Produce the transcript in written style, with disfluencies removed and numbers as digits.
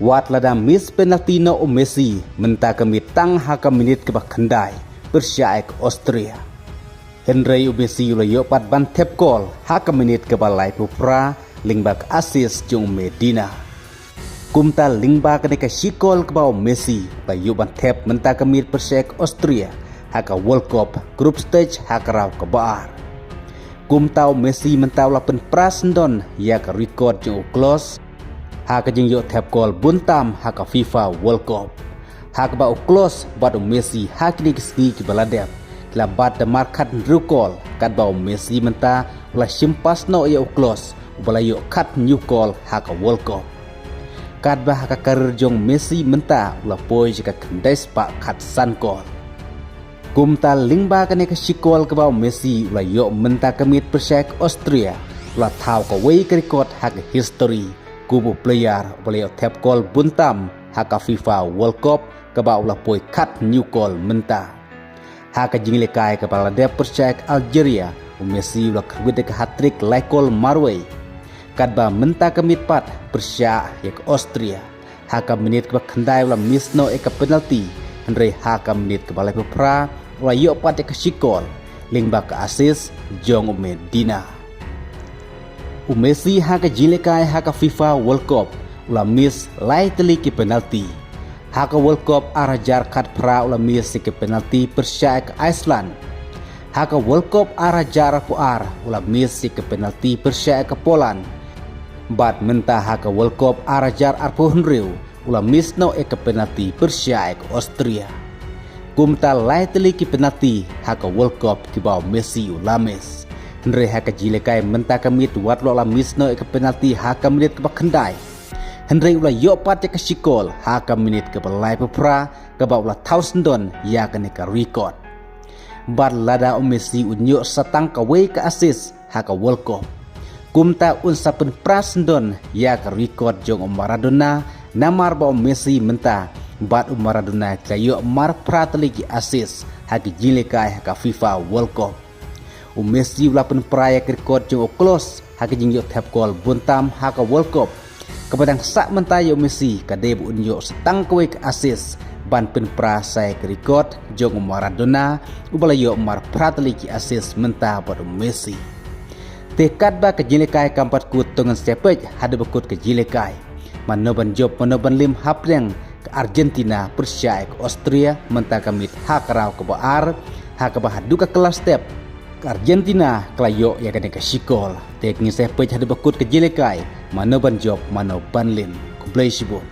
Wat ladang miss penalti no Messi menta kami tang haka menit ke bakandai bersyaik Austria. Henry Messi ulayo pat ban tep gol haka menit ke balai pupra lingbak asis jung Medina. Kumta lingba kene ke sikol ke bawah Messi bayu ban tep menta kami bersyaik Austria haka World Cup group stage haka raw ke baar. Kumtau Messi mentau lapen prasendon ya ke record jung close haka jeng yo tap gol buntam haka FIFA World Cup haka ba close bad Messi haka ni kesni ke baladep kila bad de markat rukol kat ba Messi menta la simpas no yo close bala yo kat new call haka World Cup kat ba haka karir jong Messi menta la poi jika kendes pa kat san call. Kumta lingba kene ke sikol ke bawah Messi la yo menta kemit persek Austria la tau ke way ke record hak history kubu player boleh tap gol buntam hak FIFA World Cup ke bawah la poi kat new call menta hak jingle kai ke bawah de persek Algeria Messi la kerwit ke hat-trick laikol Marway kat ba menta kemit pat persya yak Austria hak menit ke khandai la miss no ek penalti Henry hak menit ke balai pepra Wayo pada ke sikol lingba ke asis jong Medina. Messi haka jilekai haka FIFA World Cup ula miss lai teli ke penalti. Haka World Cup arajar kat pra ula miss ke penalti persya ke Iceland. Haka World Cup arajar puar ula miss ke penalti persya ke Poland. Bad menta haka World Cup arajar arpo Henry ula miss no ke penalti persya ke Austria. Kumta lai teli ki penalti haka World Cup ki bawah Messi ulames. Henry haka jilekai menta kamit wat lo lamis no ke penalti haka menit ke bakandai. Henry ula yo pat ke sikol haka menit ke balai pepra ke bawah Tausendon ya ke neka record. Bar lada Messi unyo satang ke way ke asis haka World Cup. Kumta unsapen prasendon ya ke record jong Maradona namar bawah Messi menta Bat Maradona kayo mar prateli asis haki jilekai haka FIFA World Cup. Messi ulapen prayak record jong close haki jingyo tap gol buntam haka World Cup. Kepadang sak mentayo Messi kadebu unyo setang kwe ke asis ban pen prasai ke record jong Maradona ubalayo mar prateli asis menta bat Messi. Tekad ba ke jilekai kampat kut tongan sepej hada bekut ke jilekai. Manoban job manoban lim hapreng Argentina persyaik Austria menta kamit hak raw ke baar hak bah duka kelas step Argentina kelayo ya kene ke sikol tek ngiseh pej hade bekut ke jilekai mano ban job mano ban lim kublai sibun.